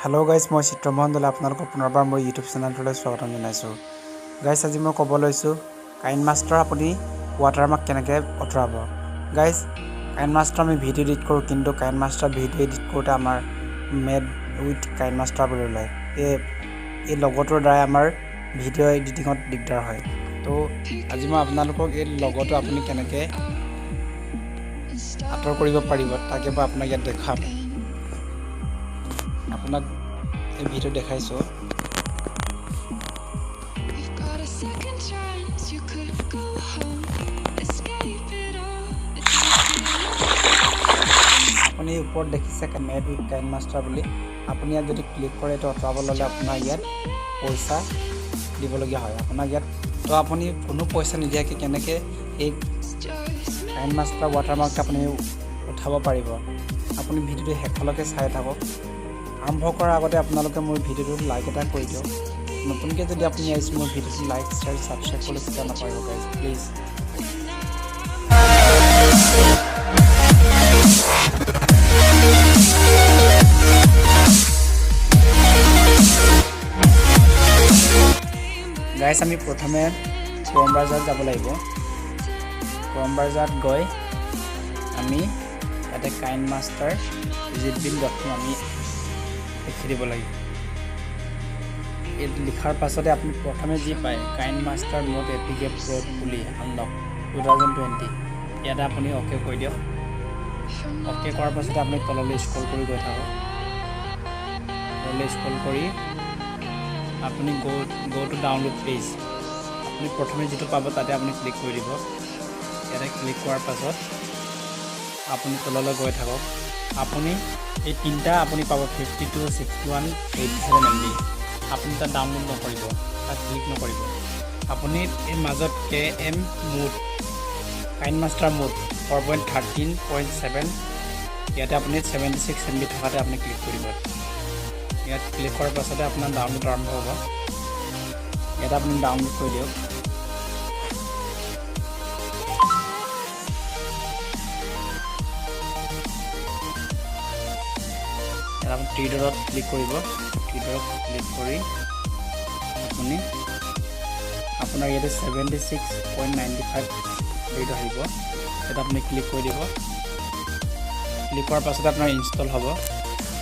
Hello guys, মই চিত্ৰমোহন দলে আপোনালোকক পুনৰবাৰ মোৰ YouTube চেনেলটোলৈ স্বাগতম জনাইছোঁ। গাইজ আজি মই ক'ব লৈছোঁ কাইনমাষ্টাৰ আপুনি ৱাটাৰমাৰ্ক কেনেকৈ আঁতৰাব। গাইজ কাইনমাষ্টাৰ আমি ভিডিঅ' এডিট কৰোঁ, কিন্তু কাইনমাষ্টাৰ ভিডিঅ' এডিট কৰোঁতে আমাৰ মেড উইথ কাইনমাষ্টাৰ বুলি ওলায়। এই লগটোৰ দ্বাৰাই আমাৰ ভিডিঅ' এডিটিঙত দিগদাৰ হয়। তো আজি মই আপোনালোকক এই লগটো আপুনি কেনেকৈ আঁতৰ কৰিব পাৰিব তাকে মই আপোনাক ইয়াত দেখাম। আপোনাক এই ভিডিঅ' দেখাইছোঁ। আপুনি ওপৰত দেখিছে মেড উইথ কাইনমাষ্টাৰ বুলি। আপুনি ইয়াত যদি ক্লিক কৰে এইটো আঁতৰাব ল'লে আপোনাৰ ইয়াত পইচা দিবলগীয়া হয়। আপোনাৰ ইয়াত তো আপুনি কোনো পইচা নিদিয়াকৈ কেনেকৈ এই কাইনমাষ্টাৰ ৱাটাৰমাৰ্কটো আপুনি উঠাব পাৰিব। আপুনি ভিডিঅ'টো শেষলৈকে চাই থাকক। আৰম্ভ কৰাৰ আগতে আপোনালোকে মোৰ ভিডিঅ'টো লাইক এটা কৰি দিয়ক। নতুনকৈ যদি আপুনি আহিছে মোৰ ভিডিঅ'টো লাইক শ্বেয়াৰ ছাবস্ক্ৰাইব কৰিবলৈ কেতিয়াও নাপাৰিব গাইজ, প্লিজ। গাইজ আমি প্ৰথমে ক্ৰম ব্ৰাউজাৰত যাব লাগিব। ক্ৰম ব্ৰাউজাৰত গৈ আমি ইয়াতে কাইনমাষ্টাৰ zip.com আমি লিখি দিব লাগিব। এই লিখাৰ পাছতে আপুনি প্ৰথমে যি পায় কাইনমাষ্টাৰ মোড এপিকে প্ৰ' বুলি আনলক 2020 ইয়াতে আপুনি অ'কে কৰি দিয়ক। অ'কে কৰাৰ পাছতে আপুনি তললৈ স্ক্ৰল কৰি গৈ থাকক। তললৈ স্ক্ৰল কৰি আপুনি go to ডাউনলোড পেজ, আপুনি প্ৰথমে যিটো পাব তাতে আপুনি ক্লিক কৰি দিব। ইয়াতে ক্লিক কৰাৰ পাছত আপুনি তললৈ গৈ থাকক। আপুনি এই তিনিটা আপুনি পাব 52, 61, 87 MB। আপুনি তাত ডাউনলোড নকৰিব, তাত ক্লিক নকৰিব। আপুনি এই মাজত KM মোড কাইনমাষ্টাৰ মোড 4.13.7 ইয়াতে আপুনি 76 MB থকাতে আপুনি ক্লিক কৰিব। ইয়াত ক্লিক কৰাৰ পাছতে আপোনাৰ ডাউনলোড আৰম্ভ হ'ব। ইয়াত আপুনি ডাউনলোড কৰি দিয়ক। আপুনি থ্ৰী ডটত ক্লিক কৰিব। থ্ৰী ডটত ক্লিক কৰি আপুনি আপোনাৰ ইয়াতে 76.95 ৰেট আহিব। ইয়াত আপুনি ক্লিক কৰি দিব। ক্লিক কৰাৰ পাছতে আপোনাৰ ইনষ্টল হ'ব।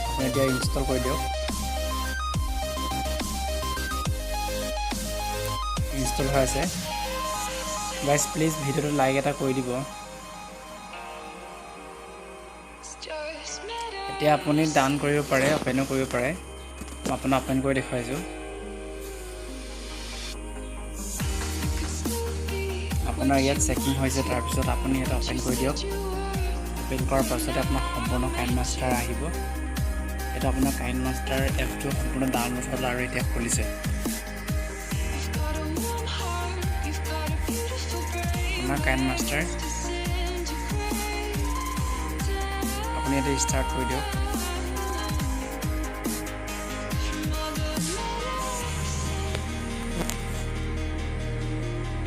আপুনি এতিয়া ইনষ্টল কৰি দিয়ক। ইনষ্টল হৈ আছে। গাইজ প্লিজ ভিডিঅ'টো লাইক এটা কৰি দিব। এতিয়া আপুনি ডাউন কৰিব পাৰে, অপেনো কৰিব পাৰে। মই আপোনাক অপেন কৰি দেখুৱাইছোঁ। আপোনাৰ ইয়াত চেকিং হৈছে, তাৰপিছত আপুনি এটা অপেন কৰি দিয়ক। অপেন কৰাৰ পাছতে আপোনাৰ সম্পূৰ্ণ কাইনমাষ্টাৰ আহিব। এটা আপোনাৰ কাইনমাষ্টাৰ এপটো সম্পূৰ্ণ ডাউনলোড হ'ল আৰু এতিয়া খুলিছে। আপোনাৰ কাইনমাষ্টাৰ আপুনি এতিয়া ষ্টাৰ্ট কৰি দিয়ক।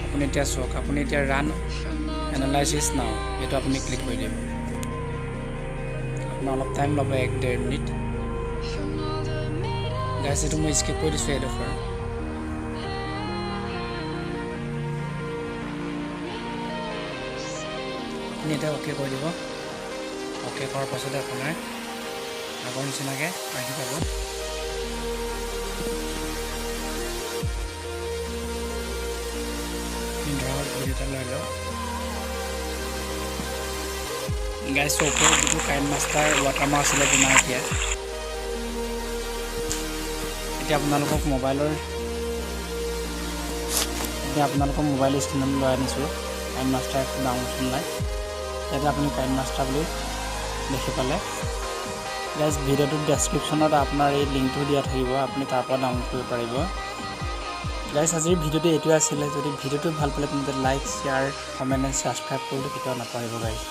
আপুনি এতিয়া চাওক, আপুনি এতিয়া ৰান এনালাইচিছ নাও এইটো আপুনি ক্লিক কৰি দিব। আপোনাৰ অলপ টাইম ল'ব, 1-1.5 মিনিট। গাইজ এইটো মই স্কিপ কৰি দিছোঁ এইডোখৰ। আপুনি এতিয়া অ'কে কৰি দিব। অ'কে কৰাৰ পাছতে আপোনাৰ আগৰ নিচিনাকৈ আহি যাব। ধৰক ভিডিঅ'টা লৈ লওক। গাইজ ওপৰত যিটো কাইনমাষ্টাৰ ৱাটাৰমাৰ্ক আছিলে তোমাৰ এতিয়া আপোনালোকক মোবাইলৰ স্ক্ৰীনত লৈ আনিছোঁ। কাইনমাষ্টাৰ এপটো ডাউনলোড নাই। ইয়াতে আপুনি কাইনমাষ্টাৰ বুলি দেখি পালে। গাইজ ভিডিঅ'টোৰ ডেছক্ৰিপশ্যনত আপোনাৰ এই লিংকটো দিয়া থাকিব, আপুনি তাৰ পৰা ডাউনলোড কৰিব পাৰিব। গাইজ আজিৰ ভিডিঅ'টো এইটোৱে আছিলে। যদি ভিডিঅ'টো ভাল পালে তেন্তে like, share, comment and subscribe কৰিবলৈ কেতিয়াও নাপাহৰিব গাইজ।